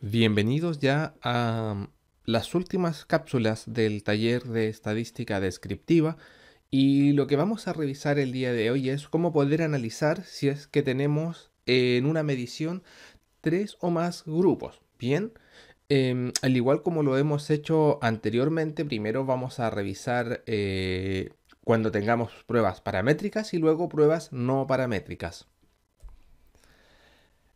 Bienvenidos ya a las últimas cápsulas del taller de estadística descriptiva y lo que vamos a revisar el día de hoy es cómo poder analizar si es que tenemos en una medición tres o más grupos. Bien, al igual como lo hemos hecho anteriormente, primero vamos a revisar cuando tengamos pruebas paramétricas y luego pruebas no paramétricas.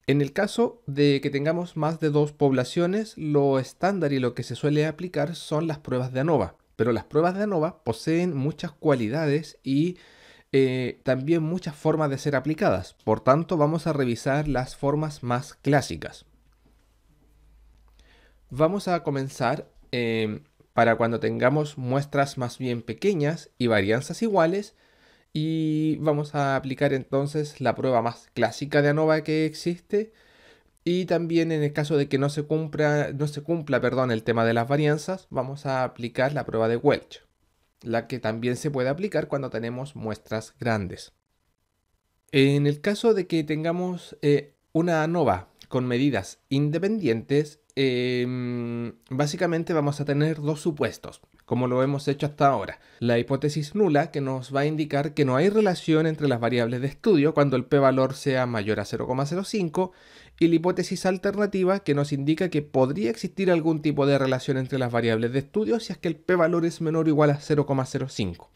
En el caso de que tengamos más de dos poblaciones, lo estándar y lo que se suele aplicar son las pruebas de ANOVA. Pero las pruebas de ANOVA poseen muchas cualidades y también muchas formas de ser aplicadas. Por tanto, vamos a revisar las formas más clásicas. Vamos a comenzar para cuando tengamos muestras más bien pequeñas y varianzas iguales. Y vamos a aplicar entonces la prueba más clásica de ANOVA que existe. Y también en el caso de que no se cumpla, perdón, el tema de las varianzas, vamos a aplicar la prueba de Welch, la que también se puede aplicar cuando tenemos muestras grandes. En el caso de que tengamos una ANOVA con medidas independientes, básicamente vamos a tener dos supuestos, como lo hemos hecho hasta ahora. La hipótesis nula, que nos va a indicar que no hay relación entre las variables de estudio cuando el p-valor sea mayor a 0,05, y la hipótesis alternativa, que nos indica que podría existir algún tipo de relación entre las variables de estudio si es que el p-valor es menor o igual a 0,05.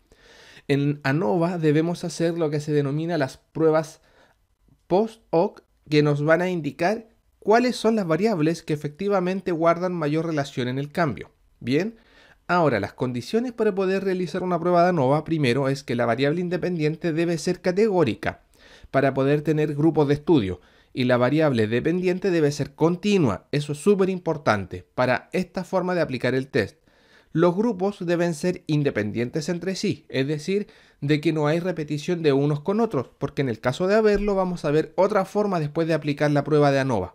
En ANOVA debemos hacer lo que se denomina las pruebas post-hoc, que nos van a indicar cuáles son las variables que efectivamente guardan mayor relación en el cambio. Bien, ahora las condiciones para poder realizar una prueba de ANOVA, primero es que la variable independiente debe ser categórica para poder tener grupos de estudio, y la variable dependiente debe ser continua. Eso es súper importante para esta forma de aplicar el test. Los grupos deben ser independientes entre sí, es decir, de que no hay repetición de unos con otros, porque en el caso de haberlo vamos a ver otra forma después de aplicar la prueba de ANOVA.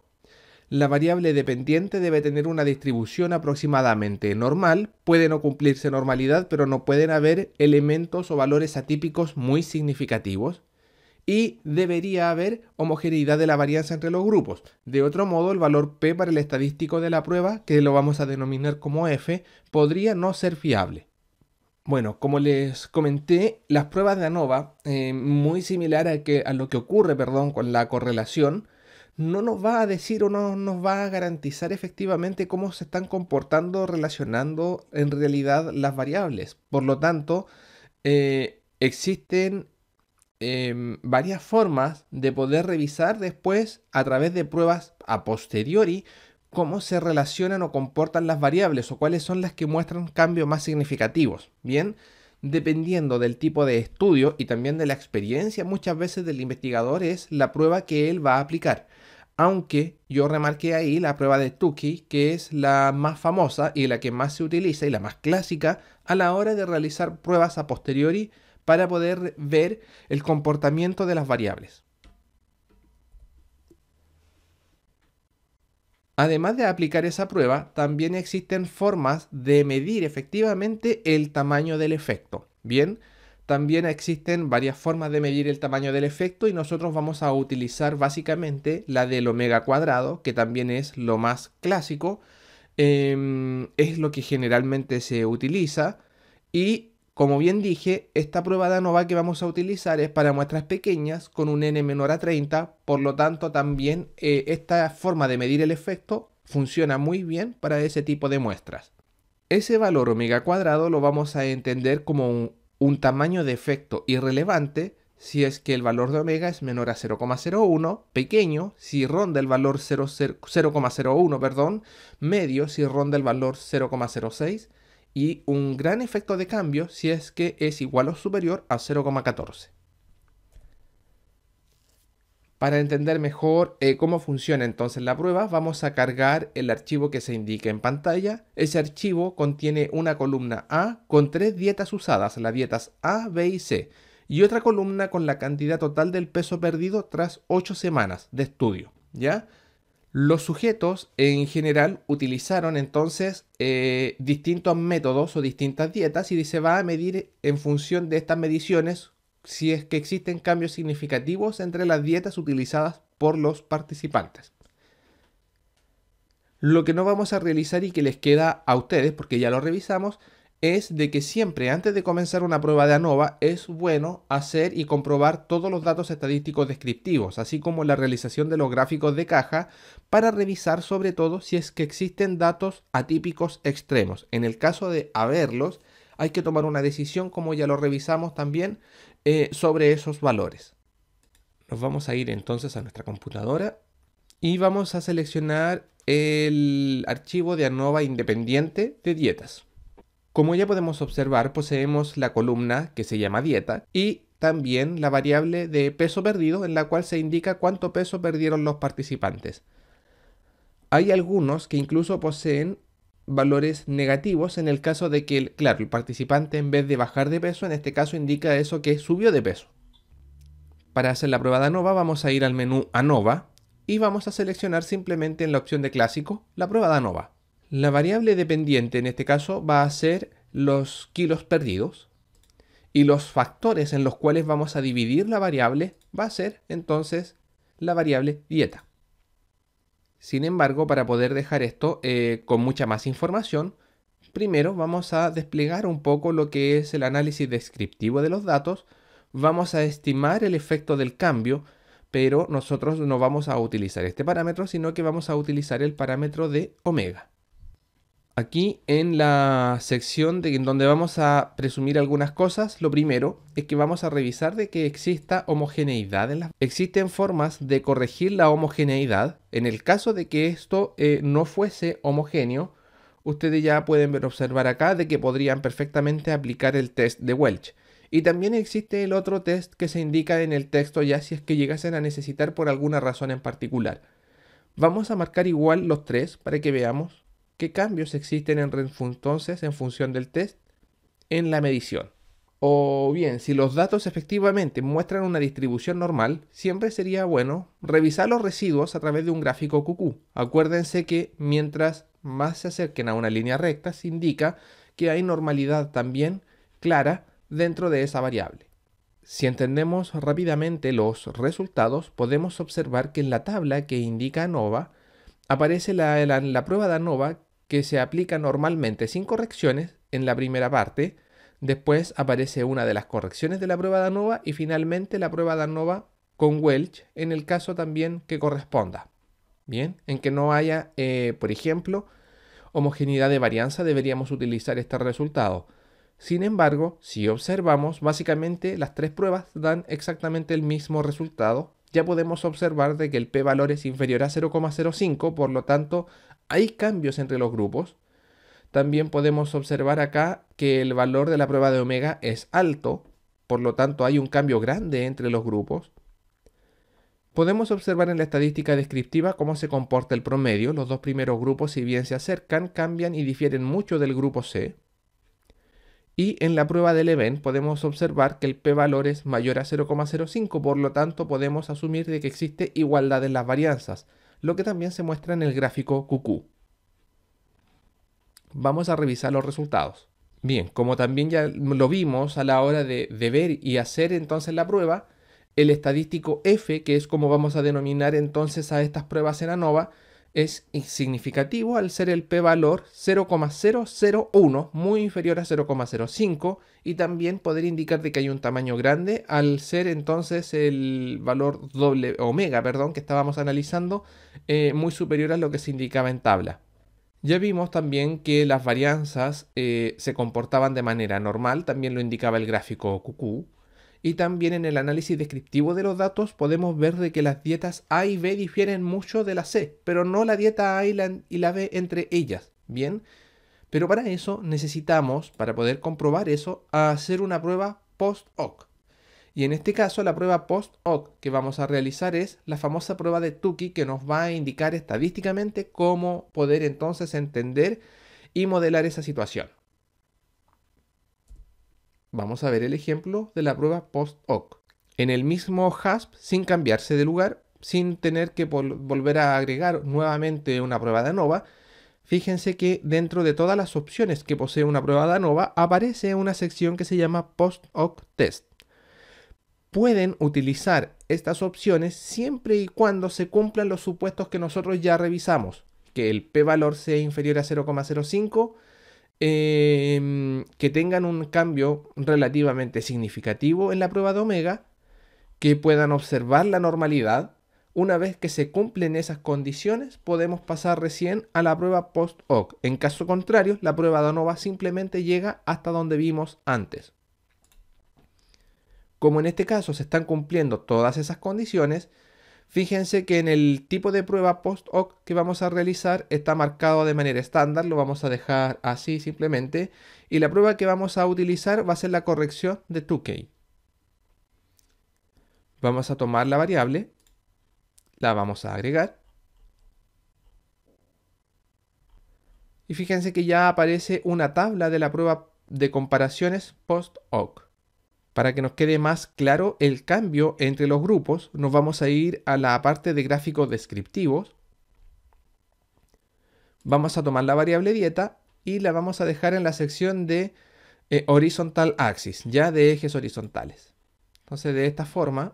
La variable dependiente debe tener una distribución aproximadamente normal, puede no cumplirse normalidad, pero no pueden haber elementos o valores atípicos muy significativos. Y debería haber homogeneidad de la varianza entre los grupos. De otro modo, el valor P para el estadístico de la prueba, que lo vamos a denominar como F, podría no ser fiable. Bueno, como les comenté, las pruebas de ANOVA, muy similar a lo que ocurre, perdón, con la correlación, no nos va a decir o no nos va a garantizar efectivamente cómo se están comportando, relacionando en realidad las variables. Por lo tanto, existen varias formas de poder revisar después a través de pruebas a posteriori cómo se relacionan o comportan las variables o cuáles son las que muestran cambios más significativos. Bien, dependiendo del tipo de estudio y también de la experiencia muchas veces del investigador es la prueba que él va a aplicar. Aunque yo remarqué ahí la prueba de Tukey, que es la más famosa y la que más se utiliza y la más clásica a la hora de realizar pruebas a posteriori para poder ver el comportamiento de las variables. Además de aplicar esa prueba, también existen formas de medir efectivamente el tamaño del efecto. Bien, también existen varias formas de medir el tamaño del efecto y nosotros vamos a utilizar básicamente la del omega cuadrado, que también es lo más clásico, es lo que generalmente se utiliza y como bien dije, esta prueba de ANOVA que vamos a utilizar es para muestras pequeñas con un n menor a 30, por lo tanto también esta forma de medir el efecto funciona muy bien para ese tipo de muestras. Ese valor omega cuadrado lo vamos a entender como un tamaño de efecto irrelevante si es que el valor de omega es menor a 0,01, pequeño si ronda el valor 0,01, perdón, medio si ronda el valor 0,06 y un gran efecto de cambio si es que es igual o superior a 0,14. Para entender mejor cómo funciona entonces la prueba, vamos a cargar el archivo que se indica en pantalla. Ese archivo contiene una columna A con 3 dietas usadas, las dietas A, B y C, y otra columna con la cantidad total del peso perdido tras 8 semanas de estudio, ¿ya? Los sujetos en general utilizaron entonces distintos métodos o distintas dietas y se va a medir en función de estas mediciones si es que existen cambios significativos entre las dietas utilizadas por los participantes. Lo que no vamos a realizar y que les queda a ustedes, porque ya lo revisamos, es de que siempre antes de comenzar una prueba de ANOVA es bueno hacer y comprobar todos los datos estadísticos descriptivos, así como la realización de los gráficos de caja, para revisar sobre todo si es que existen datos atípicos extremos. En el caso de haberlos, hay que tomar una decisión, como ya lo revisamos también, sobre esos valores. Nos vamos a ir entonces a nuestra computadora y vamos a seleccionar el archivo de ANOVA independiente de dietas. Como ya podemos observar, poseemos la columna que se llama dieta y también la variable de peso perdido, en la cual se indica cuánto peso perdieron los participantes. Hay algunos que incluso poseen valores negativos en el caso de que, claro, el participante en vez de bajar de peso, en este caso indica eso que subió de peso. Para hacer la prueba de ANOVA vamos a ir al menú ANOVA y vamos a seleccionar simplemente en la opción de clásico la prueba de ANOVA. La variable dependiente en este caso va a ser los kilos perdidos y los factores en los cuales vamos a dividir la variable va a ser entonces la variable dieta. Sin embargo, para poder dejar esto con mucha más información, primero vamos a desplegar un poco lo que es el análisis descriptivo de los datos. Vamos a estimar el efecto del cambio, pero nosotros no vamos a utilizar este parámetro, sino que vamos a utilizar el parámetro de omega. Aquí en la sección en donde vamos a presumir algunas cosas, lo primero es que vamos a revisar de que exista homogeneidad. Existen formas de corregir la homogeneidad. En el caso de que esto no fuese homogéneo, ustedes ya pueden observar acá de que podrían perfectamente aplicar el test de Welch. Y también existe el otro test que se indica en el texto ya si es que llegasen a necesitar por alguna razón en particular. Vamos a marcar igual los tres para que veamos qué cambios existen entonces en función del test en la medición. O bien, si los datos efectivamente muestran una distribución normal, siempre sería bueno revisar los residuos a través de un gráfico QQ. Acuérdense que mientras más se acerquen a una línea recta, se indica que hay normalidad también clara dentro de esa variable. Si entendemos rápidamente los resultados, podemos observar que en la tabla que indica ANOVA aparece la prueba de ANOVA que se aplica normalmente sin correcciones en la primera parte. Después aparece una de las correcciones de la prueba de ANOVA y finalmente la prueba de ANOVA con Welch en el caso también que corresponda. Bien, en que no haya, por ejemplo, homogeneidad de varianza, deberíamos utilizar este resultado. Sin embargo, si observamos, básicamente las tres pruebas dan exactamente el mismo resultado. Ya podemos observar de que el p-valor es inferior a 0,05, por lo tanto hay cambios entre los grupos. También podemos observar acá que el valor de la prueba de omega es alto, por lo tanto hay un cambio grande entre los grupos. Podemos observar en la estadística descriptiva cómo se comporta el promedio. Los dos primeros grupos, si bien se acercan, cambian y difieren mucho del grupo C. Y en la prueba del event podemos observar que el p-valor es mayor a 0,05, por lo tanto podemos asumir de que existe igualdad en las varianzas, lo que también se muestra en el gráfico QQ. Vamos a revisar los resultados. Bien, como también ya lo vimos a la hora de ver y hacer entonces la prueba, el estadístico F, que es como vamos a denominar entonces a estas pruebas en ANOVA, es significativo al ser el p-valor 0,001, muy inferior a 0,05, y también poder indicar de que hay un tamaño grande al ser entonces el valor omega, que estábamos analizando, muy superior a lo que se indicaba en tabla. Ya vimos también que las varianzas se comportaban de manera normal, también lo indicaba el gráfico QQ. Y también en el análisis descriptivo de los datos podemos ver de que las dietas A y B difieren mucho de la C, pero no la dieta A y la B entre ellas, ¿bien? Pero para eso necesitamos, para poder comprobar eso, hacer una prueba post-hoc. Y en este caso la prueba post-hoc que vamos a realizar es la famosa prueba de Tukey, que nos va a indicar estadísticamente cómo poder entonces entender y modelar esa situación. Vamos a ver el ejemplo de la prueba post-hoc. En el mismo HASP, sin cambiarse de lugar, sin tener que volver a agregar nuevamente una prueba de ANOVA, fíjense que dentro de todas las opciones que posee una prueba de ANOVA aparece una sección que se llama post-hoc test. Pueden utilizar estas opciones siempre y cuando se cumplan los supuestos que nosotros ya revisamos. que el p-valor sea inferior a 0,05, que tengan un cambio relativamente significativo en la prueba de omega, que puedan observar la normalidad. Una vez que se cumplen esas condiciones, podemos pasar recién a la prueba post-hoc. En caso contrario, la prueba de ANOVA simplemente llega hasta donde vimos antes. Como en este caso se están cumpliendo todas esas condiciones, fíjense que en el tipo de prueba post-hoc que vamos a realizar está marcado de manera estándar, lo vamos a dejar así simplemente, y la prueba que vamos a utilizar va a ser la corrección de Tukey. Vamos a tomar la variable, la vamos a agregar, y fíjense que ya aparece una tabla de la prueba de comparaciones post-hoc. Para que nos quede más claro el cambio entre los grupos, nos vamos a ir a la parte de gráficos descriptivos. Vamos a tomar la variable dieta y la vamos a dejar en la sección de horizontal axis, ya de ejes horizontales. Entonces, de esta forma,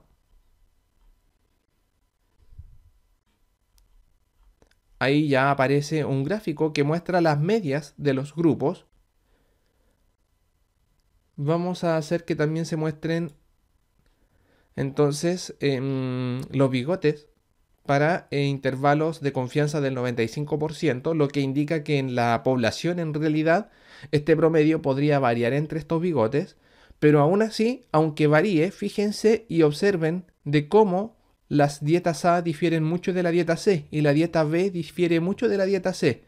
ahí ya aparece un gráfico que muestra las medias de los grupos. Vamos a hacer que también se muestren entonces los bigotes para intervalos de confianza del 95%, lo que indica que en la población en realidad este promedio podría variar entre estos bigotes, pero aún así, aunque varíe, fíjense y observen de cómo las dietas A difieren mucho de la dieta C y la dieta B difiere mucho de la dieta C.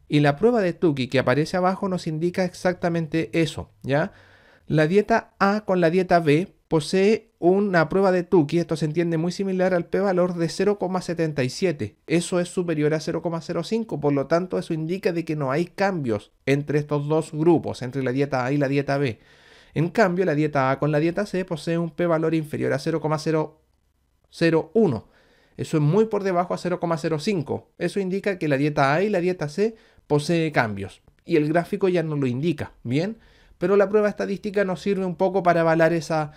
Y la prueba de Tukey que aparece abajo nos indica exactamente eso, ¿ya? La dieta A con la dieta B posee una prueba de Tukey, esto se entiende muy similar al p-valor de 0,77. Eso es superior a 0,05, por lo tanto eso indica de que no hay cambios entre estos dos grupos, entre la dieta A y la dieta B. En cambio, la dieta A con la dieta C posee un p-valor inferior a 0,001. Eso es muy por debajo a 0,05. Eso indica que la dieta A y la dieta C posee cambios. Y el gráfico ya nos lo indica, ¿bien? Pero la prueba estadística nos sirve un poco para avalar esa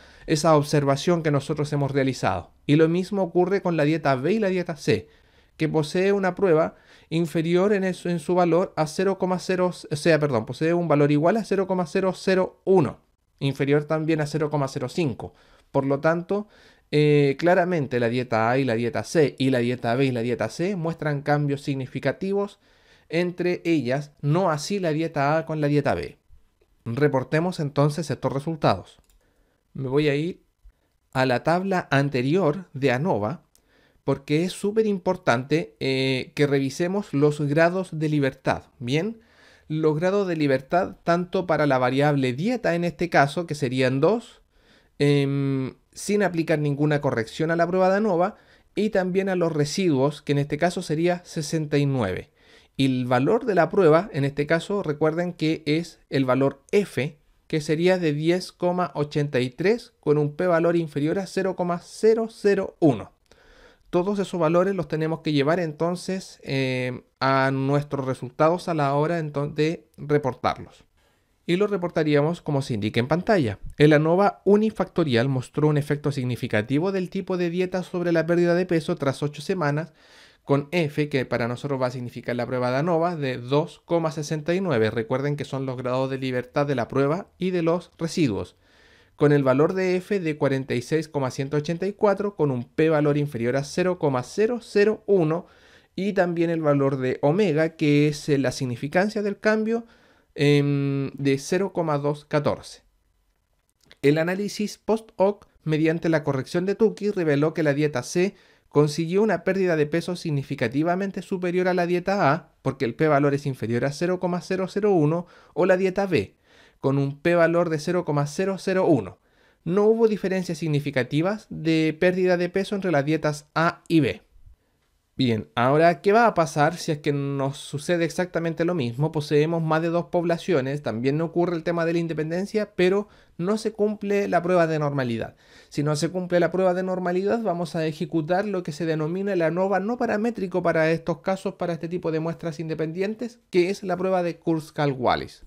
observación que nosotros hemos realizado. Y lo mismo ocurre con la dieta B y la dieta C, que posee una prueba inferior en su valor a 0,0, posee un valor igual a 0,001, inferior también a 0,05. Por lo tanto, claramente la dieta A y la dieta C y la dieta B y la dieta C muestran cambios significativos entre ellas, no así la dieta A con la dieta B. Reportemos entonces estos resultados. Me voy a ir a la tabla anterior de ANOVA porque es súper importante que revisemos los grados de libertad. Bien, los grados de libertad tanto para la variable dieta en este caso, que serían 2, sin aplicar ninguna corrección a la prueba de ANOVA, y también a los residuos, que en este caso sería 69. Y el valor de la prueba, en este caso, recuerden que es el valor F, que sería de 10,83 con un p-valor inferior a 0,001. Todos esos valores los tenemos que llevar entonces a nuestros resultados a la hora de reportarlos. Y lo reportaríamos como se indica en pantalla. El ANOVA unifactorial mostró un efecto significativo del tipo de dieta sobre la pérdida de peso tras 8 semanas, con F, que para nosotros va a significar la prueba de ANOVA, de 2,69. Recuerden que son los grados de libertad de la prueba y de los residuos. Con el valor de F de 46,184, con un p-valor inferior a 0,001, y también el valor de omega, que es la significancia del cambio, de 0,214. El análisis post-hoc mediante la corrección de Tukey reveló que la dieta C consiguió una pérdida de peso significativamente superior a la dieta A, porque el p-valor es inferior a 0,001, o la dieta B, con un p-valor de 0,001. No hubo diferencias significativas de pérdida de peso entre las dietas A y B. Bien, ahora, ¿qué va a pasar si es que nos sucede exactamente lo mismo? Poseemos más de 2 poblaciones, también no ocurre el tema de la independencia, pero no se cumple la prueba de normalidad. Si no se cumple la prueba de normalidad, vamos a ejecutar lo que se denomina el ANOVA no paramétrico para estos casos, para este tipo de muestras independientes, que es la prueba de Kurzweil-Wallis.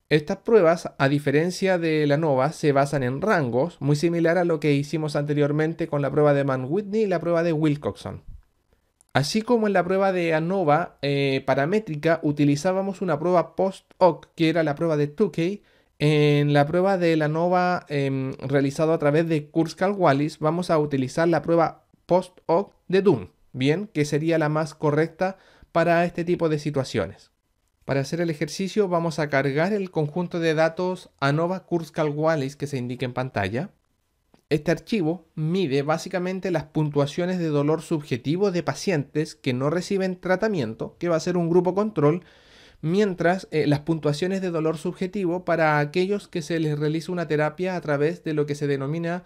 Estas pruebas, a diferencia de la ANOVA, se basan en rangos, muy similar a lo que hicimos anteriormente con la prueba de Mann-Whitney y la prueba de Wilcoxon. Así como en la prueba de ANOVA paramétrica utilizábamos una prueba post-hoc, que era la prueba de Tukey, en la prueba de la ANOVA realizado a través de Kurzweil-Wallis vamos a utilizar la prueba post-hoc de Dunn, bien, que sería la más correcta para este tipo de situaciones. Para hacer el ejercicio vamos a cargar el conjunto de datos ANOVA Kurzweil-Wallis que se indica en pantalla. Este archivo mide básicamente las puntuaciones de dolor subjetivo de pacientes que no reciben tratamiento, que va a ser un grupo control, mientras las puntuaciones de dolor subjetivo para aquellos que se les realiza una terapia a través de lo que se denomina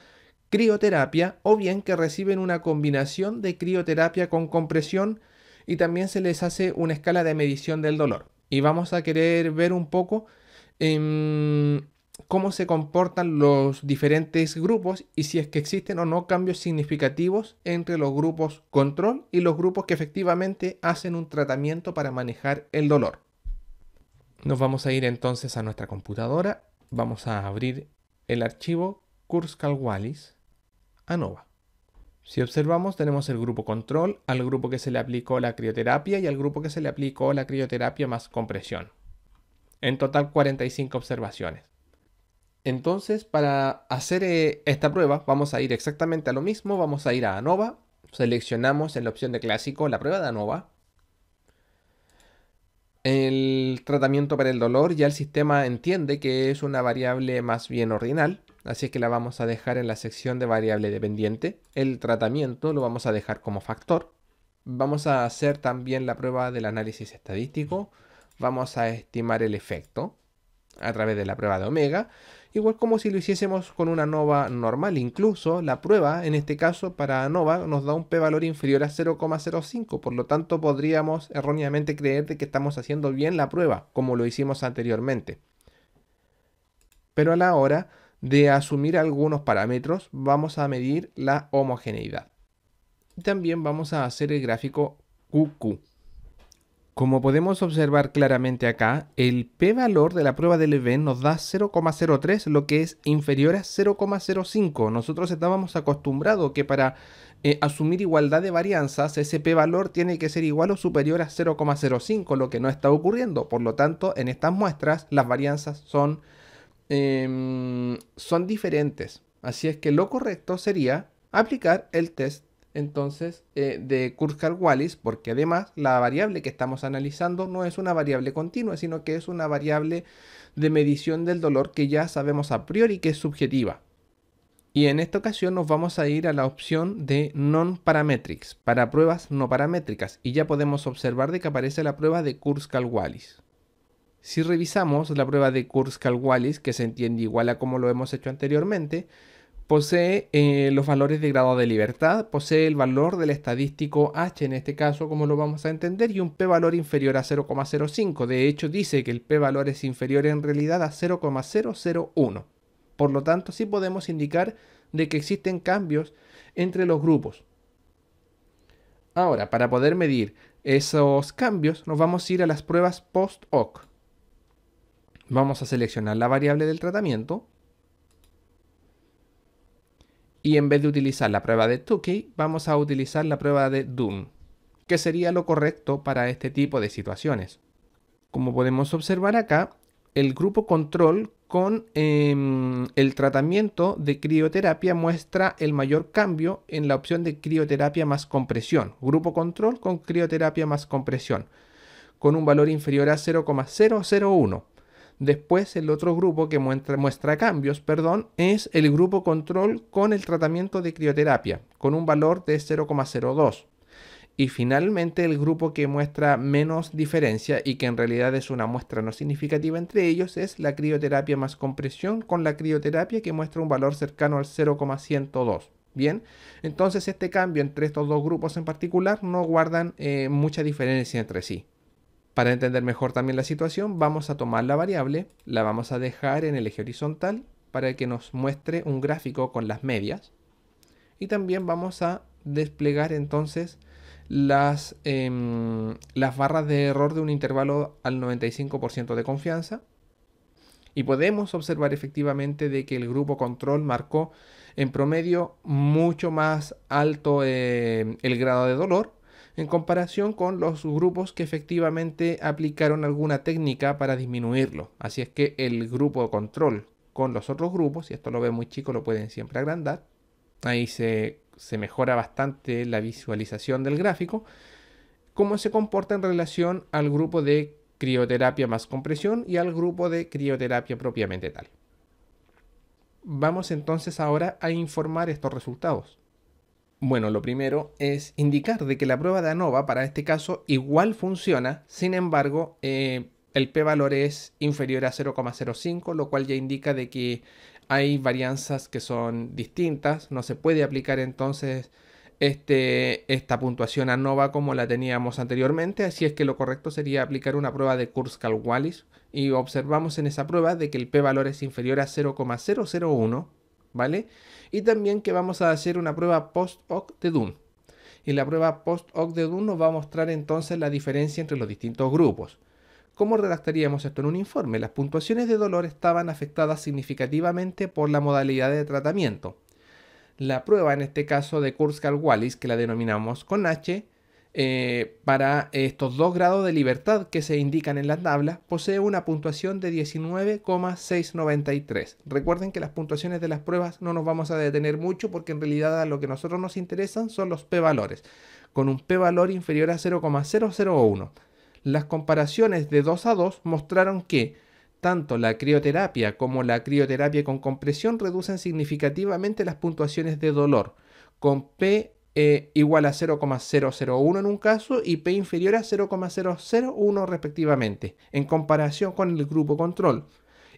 crioterapia, o bien que reciben una combinación de crioterapia con compresión, y también se les hace una escala de medición del dolor. Y vamos a querer ver un poco cómo se comportan los diferentes grupos y si es que existen o no cambios significativos entre los grupos control y los grupos que efectivamente hacen un tratamiento para manejar el dolor. Nos vamos a ir entonces a nuestra computadora, vamos a abrir el archivo Kurzweil-Wallis ANOVA. Si observamos, tenemos el grupo control, al grupo que se le aplicó la crioterapia y al grupo que se le aplicó la crioterapia más compresión. En total 45 observaciones. Entonces, para hacer esta prueba, vamos a ir exactamente a lo mismo. Vamos a ir a ANOVA. Seleccionamos en la opción de clásico la prueba de ANOVA. El tratamiento para el dolor, ya el sistema entiende que es una variable más bien ordinal. Así que la vamos a dejar en la sección de variable dependiente. El tratamiento lo vamos a dejar como factor. Vamos a hacer también la prueba del análisis estadístico. Vamos a estimar el efecto a través de la prueba de omega, igual como si lo hiciésemos con una ANOVA normal. Incluso la prueba, en este caso para ANOVA, nos da un p-valor inferior a 0,05, por lo tanto podríamos erróneamente creer de que estamos haciendo bien la prueba, como lo hicimos anteriormente. Pero a la hora de asumir algunos parámetros, vamos a medir la homogeneidad. Y también vamos a hacer el gráfico QQ. Como podemos observar claramente acá, el p-valor de la prueba de Leven nos da 0,03, lo que es inferior a 0,05. Nosotros estábamos acostumbrados que para asumir igualdad de varianzas, ese p-valor tiene que ser igual o superior a 0,05, lo que no está ocurriendo. Por lo tanto, en estas muestras las varianzas son diferentes. Así es que lo correcto sería aplicar el test entonces de Kurzweil-Wallis, porque además la variable que estamos analizando no es una variable continua, sino que es una variable de medición del dolor que ya sabemos a priori que es subjetiva. Y en esta ocasión nos vamos a ir a la opción de Non-Parametrics, para pruebas no paramétricas, y ya podemos observar de que aparece la prueba de Kurzweil-Wallis. Si revisamos la prueba de Kurzweil-Wallis, que se entiende igual a como lo hemos hecho anteriormente, posee los valores de grado de libertad, posee el valor del estadístico H en este caso, como lo vamos a entender, y un p-valor inferior a 0,05. De hecho, dice que el p-valor es inferior en realidad a 0,001. Por lo tanto, sí podemos indicar de que existen cambios entre los grupos. Ahora, para poder medir esos cambios, nos vamos a ir a las pruebas post-hoc. Vamos a seleccionar la variable del tratamiento. Y en vez de utilizar la prueba de Tukey, vamos a utilizar la prueba de Dunn, que sería lo correcto para este tipo de situaciones. Como podemos observar acá, el grupo control con el tratamiento de crioterapia muestra el mayor cambio en la opción de crioterapia más compresión. Grupo control con crioterapia más compresión, con un valor inferior a 0,001. Después el otro grupo que muestra cambios, es el grupo control con el tratamiento de crioterapia, con un valor de 0,02. Y finalmente el grupo que muestra menos diferencia y que en realidad es una muestra no significativa entre ellos es la crioterapia más compresión con la crioterapia que muestra un valor cercano al 0,102. Bien, entonces este cambio entre estos dos grupos en particular no guardan mucha diferencia entre sí. Para entender mejor también la situación, vamos a tomar la variable, la vamos a dejar en el eje horizontal para que nos muestre un gráfico con las medias. Y también vamos a desplegar entonces las barras de error de un intervalo al 95% de confianza. Y podemos observar efectivamente de que el grupo control marcó en promedio mucho más alto el grado de dolor, en comparación con los grupos que efectivamente aplicaron alguna técnica para disminuirlo. Así es que el grupo de control con los otros grupos, si esto lo ven muy chico lo pueden siempre agrandar, ahí se mejora bastante la visualización del gráfico, cómo se comporta en relación al grupo de crioterapia más compresión y al grupo de crioterapia propiamente tal. Vamos entonces ahora a informar estos resultados. Bueno, lo primero es indicar de que la prueba de ANOVA para este caso igual funciona, sin embargo, el p-valor es inferior a 0,05, lo cual ya indica de que hay varianzas que son distintas, no se puede aplicar entonces esta puntuación ANOVA como la teníamos anteriormente, así es que lo correcto sería aplicar una prueba de Kurzweil-Wallis y observamos en esa prueba de que el p-valor es inferior a 0,001, ¿vale? Y también que vamos a hacer una prueba post-hoc de Dunn. Y la prueba post-hoc de Dunn nos va a mostrar entonces la diferencia entre los distintos grupos. ¿Cómo redactaríamos esto en un informe? Las puntuaciones de dolor estaban afectadas significativamente por la modalidad de tratamiento. La prueba, en este caso de Kurzweil-Wallis, que la denominamos con H, para estos 2 grados de libertad que se indican en la tabla, posee una puntuación de 19,693. Recuerden que las puntuaciones de las pruebas no nos vamos a detener mucho porque en realidad a lo que a nosotros nos interesan son los p-valores, con un p-valor inferior a 0,001. Las comparaciones de 2 a 2 mostraron que tanto la crioterapia como la crioterapia con compresión reducen significativamente las puntuaciones de dolor, con P igual a 0,001 en un caso y P inferior a 0,001 respectivamente, en comparación con el grupo control.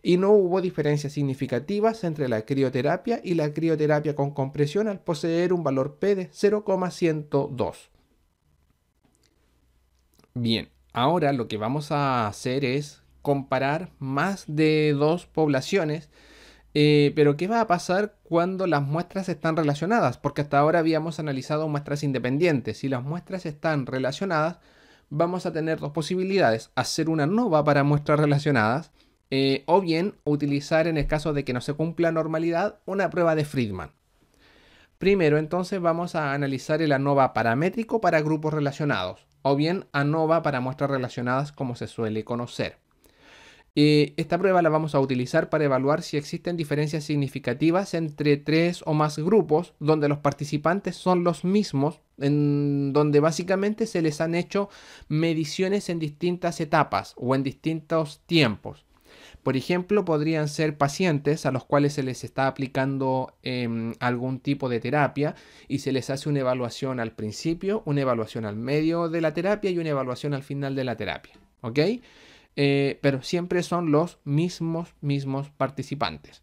Y no hubo diferencias significativas entre la crioterapia y la crioterapia con compresión al poseer un valor P de 0,102. Bien, ahora lo que vamos a hacer es comparar más de 2 poblaciones. Pero ¿qué va a pasar cuando las muestras están relacionadas? Porque hasta ahora habíamos analizado muestras independientes. Si las muestras están relacionadas, vamos a tener 2 posibilidades. Hacer una ANOVA para muestras relacionadas o bien utilizar, en el caso de que no se cumpla normalidad, una prueba de Friedman. Primero entonces vamos a analizar el ANOVA paramétrico para grupos relacionados o bien ANOVA para muestras relacionadas como se suele conocer. Esta prueba la vamos a utilizar para evaluar si existen diferencias significativas entre 3 o más grupos donde los participantes son los mismos, en donde básicamente se les han hecho mediciones en distintas etapas o en distintos tiempos. Por ejemplo, podrían ser pacientes a los cuales se les está aplicando algún tipo de terapia y se les hace una evaluación al principio, una evaluación al medio de la terapia y una evaluación al final de la terapia. ¿Ok? Pero siempre son los mismos participantes.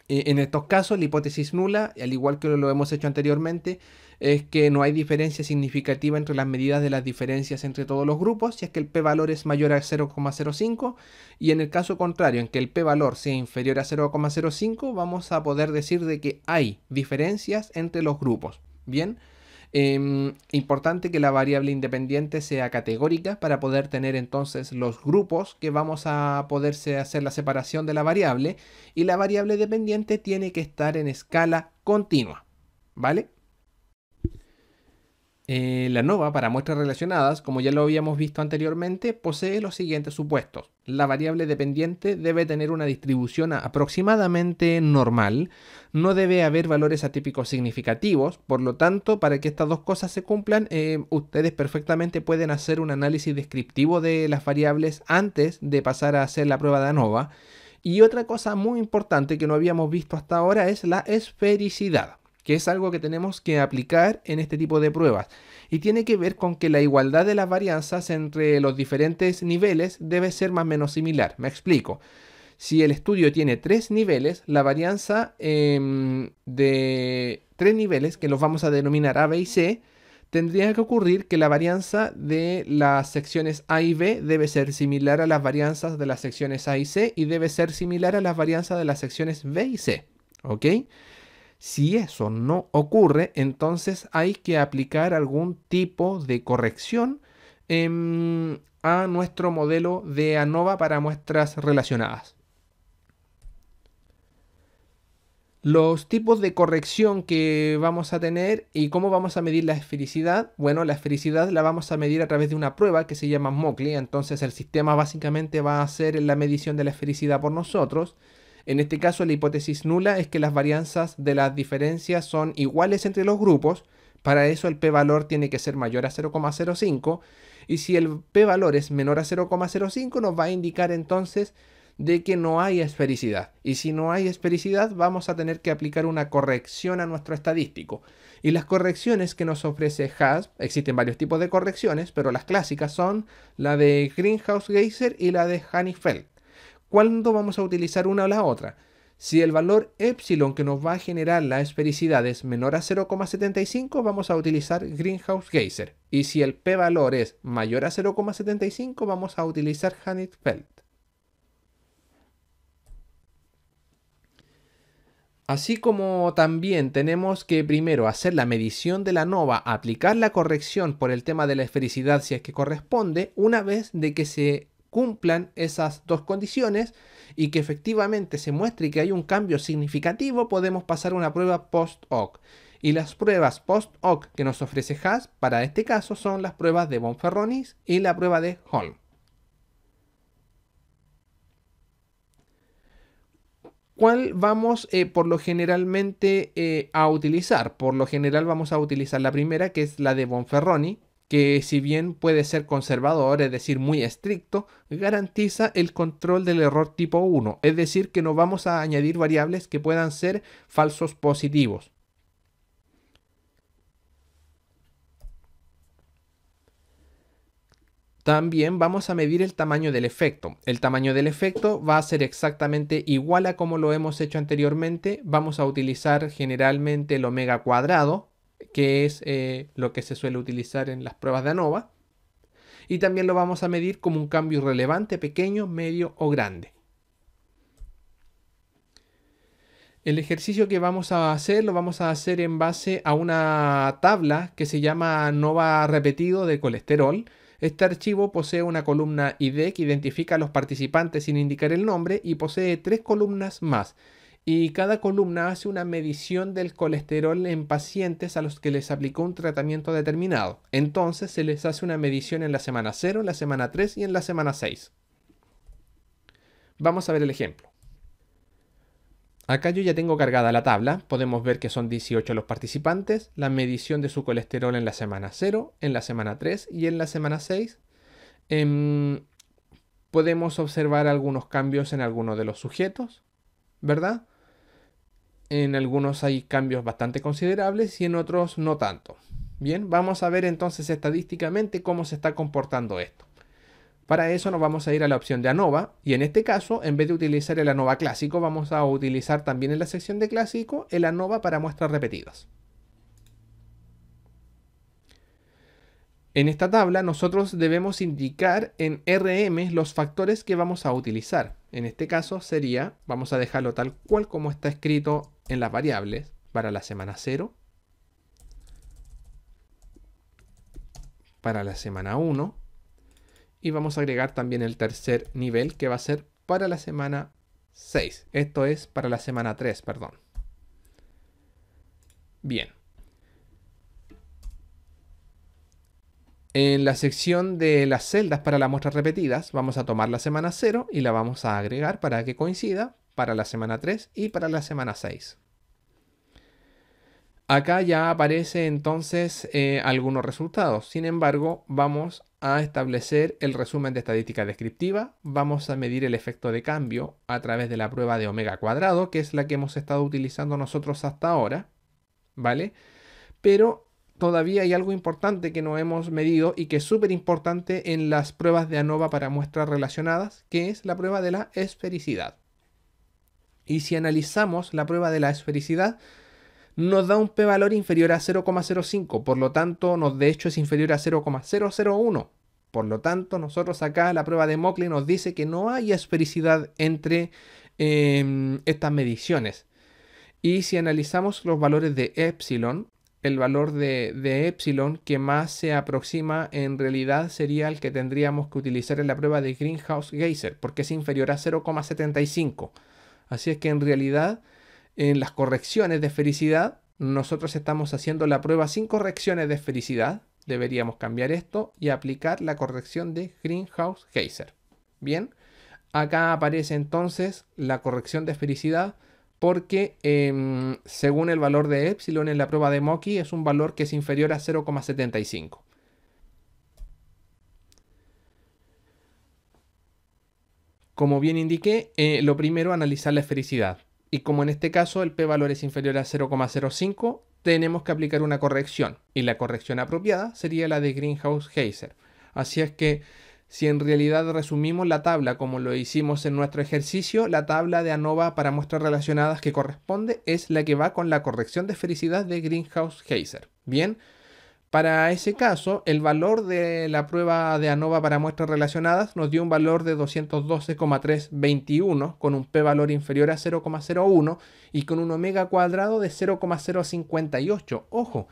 En estos casos, la hipótesis nula, al igual que lo hemos hecho anteriormente, es que no hay diferencia significativa entre las medidas de las diferencias entre todos los grupos, si es que el p-valor es mayor a 0,05, y en el caso contrario, en que el p-valor sea inferior a 0,05, vamos a poder decir de que hay diferencias entre los grupos. Bien. Importante que la variable independiente sea categórica para poder tener entonces los grupos que vamos a poderse hacer la separación de la variable, y la variable dependiente tiene que estar en escala continua, ¿vale? La ANOVA para muestras relacionadas, como ya lo habíamos visto anteriormente, posee los siguientes supuestos. La variable dependiente debe tener una distribución aproximadamente normal, no debe haber valores atípicos significativos, por lo tanto, para que estas dos cosas se cumplan, ustedes perfectamente pueden hacer un análisis descriptivo de las variables antes de pasar a hacer la prueba de ANOVA. Y otra cosa muy importante que no habíamos visto hasta ahora es la esfericidad, que es algo que tenemos que aplicar en este tipo de pruebas, y tiene que ver con que la igualdad de las varianzas entre los diferentes niveles debe ser más o menos similar. Me explico. Si el estudio tiene 3 niveles, la varianza de 3 niveles, que los vamos a denominar A, B y C, tendría que ocurrir que la varianza de las secciones A y B debe ser similar a las varianzas de las secciones A y C, y debe ser similar a las varianzas de las secciones B y C. ¿Ok? Si eso no ocurre, entonces hay que aplicar algún tipo de corrección a nuestro modelo de ANOVA para muestras relacionadas. Los tipos de corrección que vamos a tener y cómo vamos a medir la esfericidad. Bueno, la esfericidad la vamos a medir a través de una prueba que se llama Mockley. Entonces el sistema básicamente va a hacer la medición de la esfericidad por nosotros. En este caso la hipótesis nula es que las varianzas de las diferencias son iguales entre los grupos. Para eso el p-valor tiene que ser mayor a 0,05. Y si el p-valor es menor a 0,05 nos va a indicar entonces de que no hay esfericidad. Y si no hay esfericidad, vamos a tener que aplicar una corrección a nuestro estadístico. Y las correcciones que nos ofrece HASP, existen varios tipos de correcciones, pero las clásicas son la de Greenhouse-Geiser y la de Hanifeld. ¿Cuándo vamos a utilizar una o la otra? Si el valor epsilon que nos va a generar la esfericidad es menor a 0,75, vamos a utilizar Greenhouse-Geiser. Y si el p-valor es mayor a 0,75, vamos a utilizar Hanifeld. Así como también tenemos que primero hacer la medición de la nova, aplicar la corrección por el tema de la esfericidad si es que corresponde, una vez de que se cumplan esas dos condiciones y que efectivamente se muestre que hay un cambio significativo, podemos pasar una prueba post-hoc. Y las pruebas post-hoc que nos ofrece HASP para este caso son las pruebas de Bonferronis y la prueba de Holm. ¿Cuál vamos por lo generalmente a utilizar? Por lo general vamos a utilizar la primera, que es la de Bonferroni, que si bien puede ser conservador, es decir, muy estricto, garantiza el control del error tipo 1, es decir, que no vamos a añadir variables que puedan ser falsos positivos. También vamos a medir el tamaño del efecto. El tamaño del efecto va a ser exactamente igual a como lo hemos hecho anteriormente. Vamos a utilizar generalmente el omega cuadrado, que es lo que se suele utilizar en las pruebas de ANOVA. Y también lo vamos a medir como un cambio irrelevante, pequeño, medio o grande. El ejercicio que vamos a hacer lo vamos a hacer en base a una tabla que se llama ANOVA repetido de colesterol. Este archivo posee una columna ID que identifica a los participantes sin indicar el nombre y posee 3 columnas más. Y cada columna hace una medición del colesterol en pacientes a los que les aplicó un tratamiento determinado. Entonces se les hace una medición en la semana 0, en la semana 3 y en la semana 6. Vamos a ver el ejemplo. Acá yo ya tengo cargada la tabla, podemos ver que son 18 los participantes, la medición de su colesterol en la semana 0, en la semana 3 y en la semana 6. Podemos observar algunos cambios en algunos de los sujetos, ¿verdad? En algunos hay cambios bastante considerables y en otros no tanto. Bien, vamos a ver entonces estadísticamente cómo se está comportando esto. Para eso nos vamos a ir a la opción de ANOVA y en este caso, en vez de utilizar el ANOVA clásico, vamos a utilizar también en la sección de clásico el ANOVA para muestras repetidas. En esta tabla nosotros debemos indicar en RM los factores que vamos a utilizar. En este caso sería, vamos a dejarlo tal cual como está escrito en las variables para la semana 0, para la semana 1, y vamos a agregar también el tercer nivel que va a ser para la semana 6. Esto es para la semana 3, perdón. Bien. En la sección de las celdas para las muestras repetidas, vamos a tomar la semana 0 y la vamos a agregar para que coincida para la semana 3 y para la semana 6. Acá ya aparece entonces algunos resultados. Sin embargo, vamos a establecer el resumen de estadística descriptiva. Vamos a medir el efecto de cambio a través de la prueba de omega cuadrado, que es la que hemos estado utilizando nosotros hasta ahora, ¿vale? Pero todavía hay algo importante que no hemos medido y que es súper importante en las pruebas de ANOVA para muestras relacionadas, que es la prueba de la esfericidad. Y si analizamos la prueba de la esfericidad, nos da un p-valor inferior a 0,05, por lo tanto, de hecho es inferior a 0,001. Por lo tanto, nosotros acá la prueba de Mockley nos dice que no hay esfericidad entre estas mediciones. Y si analizamos los valores de epsilon, el valor de epsilon que más se aproxima en realidad sería el que tendríamos que utilizar en la prueba de Greenhouse-Geiser, porque es inferior a 0,75. Así es que en realidad En las correcciones de esfericidad, nosotros estamos haciendo la prueba sin correcciones de esfericidad. Deberíamos cambiar esto y aplicar la corrección de Greenhouse-Geyser. Bien, acá aparece entonces la corrección de esfericidad porque según el valor de epsilon en la prueba de Mocky es un valor que es inferior a 0,75. Como bien indiqué, lo primero analizar la esfericidad. Y como en este caso el p-valor es inferior a 0,05, tenemos que aplicar una corrección. Y la corrección apropiada sería la de Greenhouse-Geyser. Así es que si en realidad resumimos la tabla como lo hicimos en nuestro ejercicio, la tabla de ANOVA para muestras relacionadas que corresponde es la que va con la corrección de esfericidad de Greenhouse-Geyser. Bien. Para ese caso, el valor de la prueba de ANOVA para muestras relacionadas nos dio un valor de 212,321 con un p-valor inferior a 0,01 y con un omega cuadrado de 0,058. Ojo,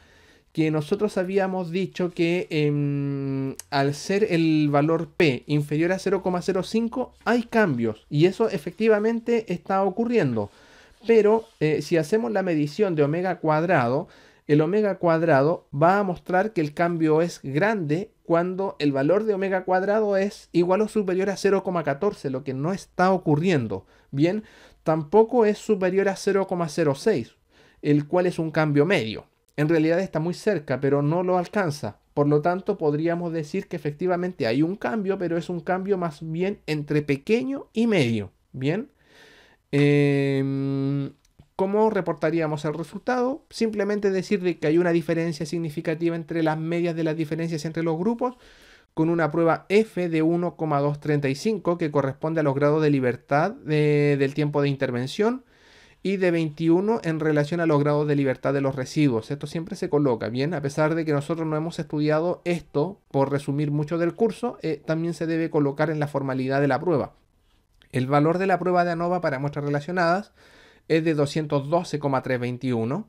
que nosotros habíamos dicho que al ser el valor p inferior a 0,05 hay cambios y eso efectivamente está ocurriendo. Pero si hacemos la medición de omega cuadrado, el omega cuadrado va a mostrar que el cambio es grande cuando el valor de omega cuadrado es igual o superior a 0,14, lo que no está ocurriendo. Bien, tampoco es superior a 0,06, el cual es un cambio medio. En realidad está muy cerca, pero no lo alcanza. Por lo tanto, podríamos decir que efectivamente hay un cambio, pero es un cambio más bien entre pequeño y medio. Bien. ¿Cómo reportaríamos el resultado? Simplemente decir de que hay una diferencia significativa entre las medias de las diferencias entre los grupos con una prueba F de 1,235 que corresponde a los grados de libertad del tiempo de intervención y de 21 en relación a los grados de libertad de los residuos. Esto siempre se coloca, bien, a pesar de que nosotros no hemos estudiado esto por resumir mucho del curso, también se debe colocar en la formalidad de la prueba. El valor de la prueba de ANOVA para muestras relacionadas es de 212,321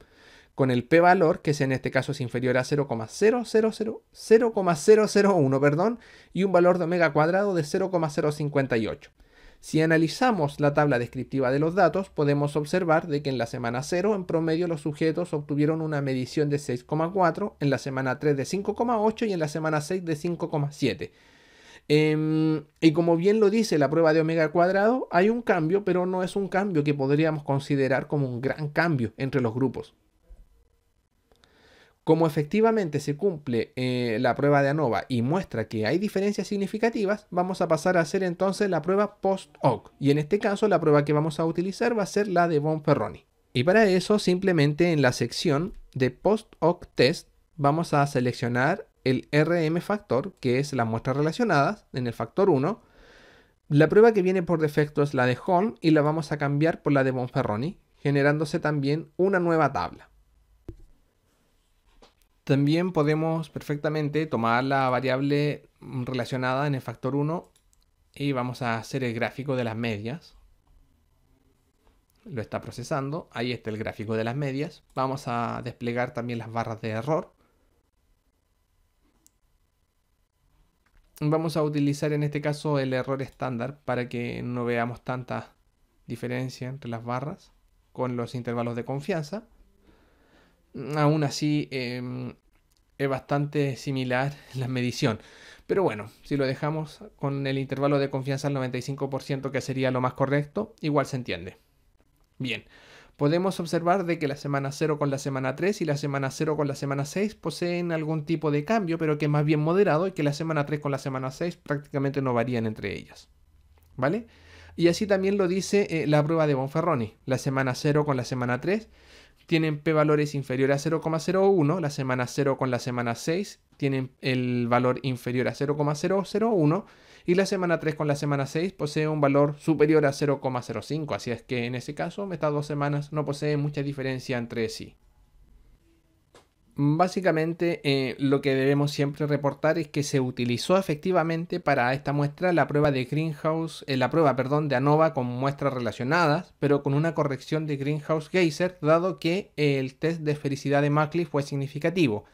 con el p-valor, que en este caso es inferior a 0,001, perdón, y un valor de omega cuadrado de 0,058. Si analizamos la tabla descriptiva de los datos, podemos observar de que en la semana 0, en promedio, los sujetos obtuvieron una medición de 6,4, en la semana 3 de 5,8 y en la semana 6 de 5,7. Y como bien lo dice la prueba de omega cuadrado, hay un cambio, pero no es un cambio que podríamos considerar como un gran cambio entre los grupos. Como efectivamente se cumple la prueba de ANOVA y muestra que hay diferencias significativas, vamos a pasar a hacer entonces la prueba post-hoc. Y en este caso la prueba que vamos a utilizar va a ser la de Bonferroni. Y para eso simplemente en la sección de post-hoc test vamos a seleccionar el RM factor, que es las muestras relacionadas, en el factor 1. La prueba que viene por defecto es la de Holm y la vamos a cambiar por la de Bonferroni, generándose también una nueva tabla. También podemos perfectamente tomar la variable relacionada en el factor 1 y vamos a hacer el gráfico de las medias. Lo está procesando, ahí está el gráfico de las medias. Vamos a desplegar también las barras de error. Vamos a utilizar en este caso el error estándar para que no veamos tanta diferencia entre las barras con los intervalos de confianza. Aún así es bastante similar la medición. Pero bueno, si lo dejamos con el intervalo de confianza al 95%, que sería lo más correcto, igual se entiende. Bien. Podemos observar de que la semana 0 con la semana 3 y la semana 0 con la semana 6 poseen algún tipo de cambio, pero que es más bien moderado, y que la semana 3 con la semana 6 prácticamente no varían entre ellas. ¿Vale? Y así también lo dice la prueba de Bonferroni. La semana 0 con la semana 3 tienen p-valores inferiores a 0,01, la semana 0 con la semana 6 tienen el valor inferior a 0,001 y la semana 3 con la semana 6 posee un valor superior a 0,05, así es que en ese caso estas dos semanas no poseen mucha diferencia entre sí. Básicamente lo que debemos siempre reportar es que se utilizó efectivamente para esta muestra la prueba de de ANOVA con muestras relacionadas, pero con una corrección de Greenhouse-Geyser, dado que el test de esfericidad de Maclay fue significativo.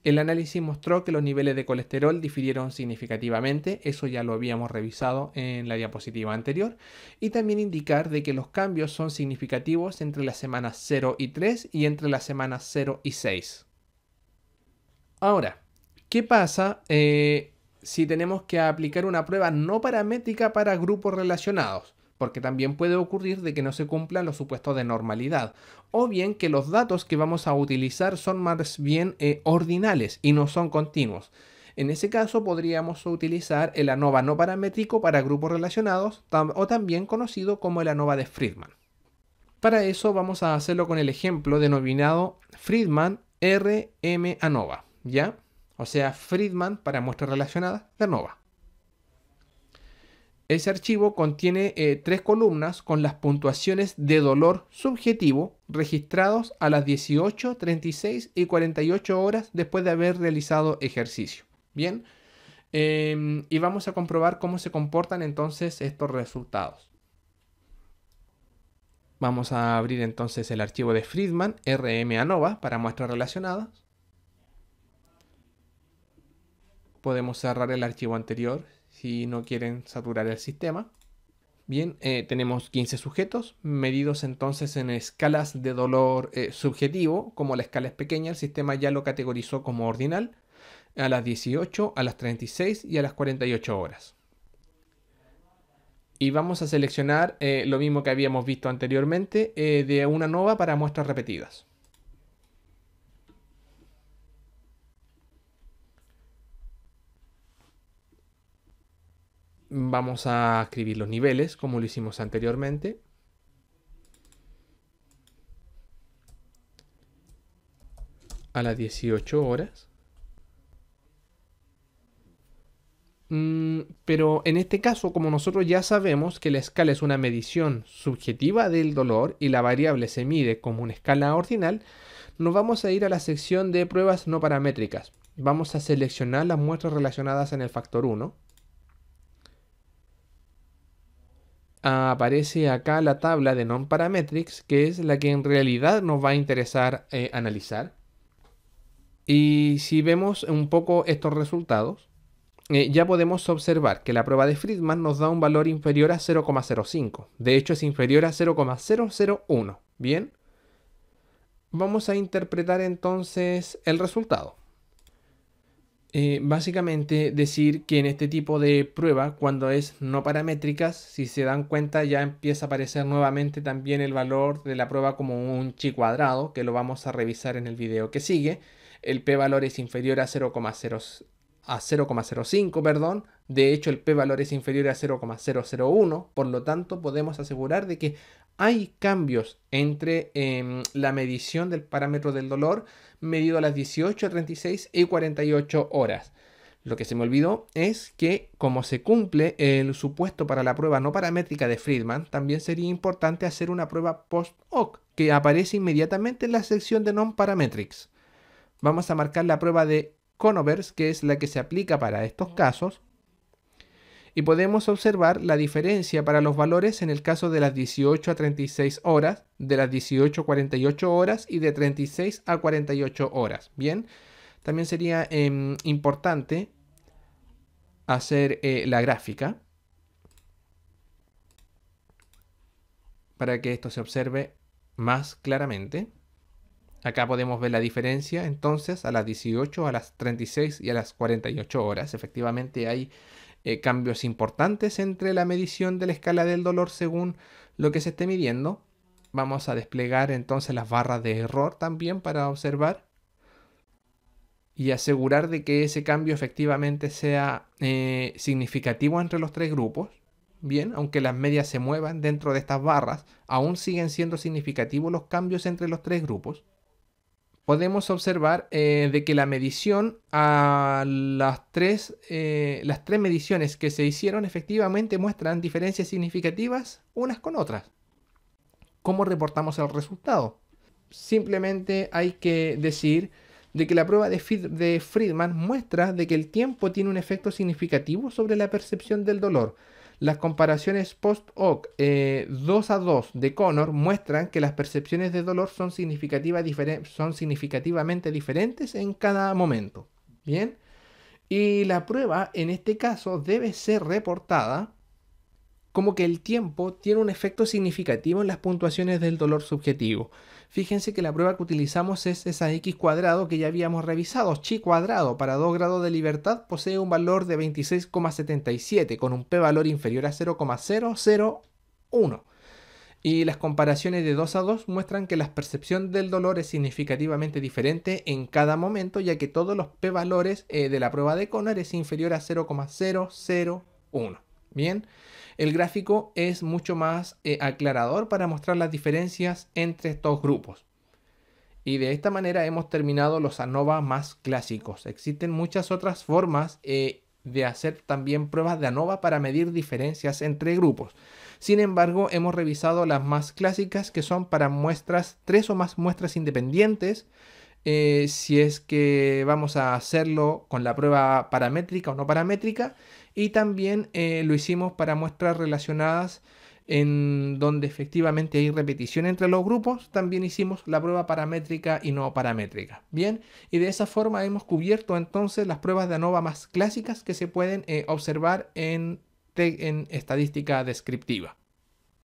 El análisis mostró que los niveles de colesterol difirieron significativamente, eso ya lo habíamos revisado en la diapositiva anterior, y también indicar de que los cambios son significativos entre las semanas 0 y 3 y entre las semanas 0 y 6. Ahora, ¿qué pasa si tenemos que aplicar una prueba no paramétrica para grupos relacionados? Porque también puede ocurrir de que no se cumplan los supuestos de normalidad, o bien que los datos que vamos a utilizar son más bien ordinales y no son continuos. En ese caso podríamos utilizar el ANOVA no paramétrico para grupos relacionados, o también conocido como el ANOVA de Friedman. Para eso vamos a hacerlo con el ejemplo denominado Friedman RM ANOVA, ¿ya? O sea, Friedman para muestras relacionadas de ANOVA. Ese archivo contiene 3 columnas con las puntuaciones de dolor subjetivo registrados a las 18, 36 y 48 horas después de haber realizado ejercicio. Bien, y vamos a comprobar cómo se comportan entonces estos resultados. Vamos a abrir entonces el archivo de Friedman RM ANOVA para muestras relacionadas. Podemos cerrar el archivo anterior si no quieren saturar el sistema. Bien, tenemos 15 sujetos medidos entonces en escalas de dolor subjetivo. Como la escala es pequeña, el sistema ya lo categorizó como ordinal a las 18, a las 36 y a las 48 horas. Y vamos a seleccionar lo mismo que habíamos visto anteriormente de una ANOVA para muestras repetidas. Vamos a escribir los niveles como lo hicimos anteriormente. A las 18 horas. Pero en este caso, como nosotros ya sabemos que la escala es una medición subjetiva del dolor y la variable se mide como una escala ordinal, nos vamos a ir a la sección de pruebas no paramétricas. Vamos a seleccionar las muestras relacionadas en el factor 1. Aparece acá la tabla de non-parametrics, que es la que en realidad nos va a interesar analizar. Y si vemos un poco estos resultados, ya podemos observar que la prueba de Friedman nos da un valor inferior a 0,05. De hecho, es inferior a 0,001. Bien, vamos a interpretar entonces el resultado. Básicamente decir que en este tipo de prueba, cuando es no paramétricas, si se dan cuenta ya empieza a aparecer nuevamente también el valor de la prueba como un chi cuadrado, que lo vamos a revisar en el video que sigue. El p-valor es inferior a 0,05, perdón. De hecho, el p-valor es inferior a 0,001, por lo tanto podemos asegurar de que hay cambios entre la medición del parámetro del dolor medido a las 18, 36 y 48 horas. Lo que se me olvidó es que como se cumple el supuesto para la prueba no paramétrica de Friedman, también sería importante hacer una prueba post-hoc que aparece inmediatamente en la sección de non-parametrics. Vamos a marcar la prueba de Conovers, que es la que se aplica para estos casos. Y podemos observar la diferencia para los valores en el caso de las 18 a 36 horas, de las 18 a 48 horas y de 36 a 48 horas. Bien, también sería importante hacer la gráfica para que esto se observe más claramente. Acá podemos ver la diferencia entonces a las 18, a las 36 y a las 48 horas. Efectivamente hay cambios importantes entre la medición de la escala del dolor según lo que se esté midiendo. Vamos a desplegar entonces las barras de error también para observar y asegurar de que ese cambio efectivamente sea significativo entre los 3 grupos. Bien, aunque las medias se muevan dentro de estas barras, aún siguen siendo significativos los cambios entre los 3 grupos. Podemos observar de que la medición a las tres mediciones que se hicieron efectivamente muestran diferencias significativas unas con otras. ¿Cómo reportamos el resultado? Simplemente hay que decir de que la prueba de Friedman muestra de que el tiempo tiene un efecto significativo sobre la percepción del dolor. Las comparaciones post-hoc 2 a 2 de Connor muestran que las percepciones de dolor son significativamente diferentes en cada momento. Bien, y la prueba en este caso debe ser reportada como que el tiempo tiene un efecto significativo en las puntuaciones del dolor subjetivo. Fíjense que la prueba que utilizamos es esa x cuadrado que ya habíamos revisado. Chi cuadrado para 2 grados de libertad posee un valor de 26,77 con un p-valor inferior a 0,001. Y las comparaciones de 2 a 2 muestran que la percepción del dolor es significativamente diferente en cada momento, ya que todos los p-valores de la prueba de Connor es inferior a 0,001. Bien, el gráfico es mucho más aclarador para mostrar las diferencias entre estos grupos. Y de esta manera hemos terminado los ANOVA más clásicos. Existen muchas otras formas de hacer también pruebas de ANOVA para medir diferencias entre grupos. Sin embargo, hemos revisado las más clásicas, que son para muestras, 3 o más muestras independientes, si es que vamos a hacerlo con la prueba paramétrica o no paramétrica, y también lo hicimos para muestras relacionadas en donde efectivamente hay repetición entre los grupos. También hicimos la prueba paramétrica y no paramétrica. Bien, y de esa forma hemos cubierto entonces las pruebas de ANOVA más clásicas que se pueden observar en estadística descriptiva.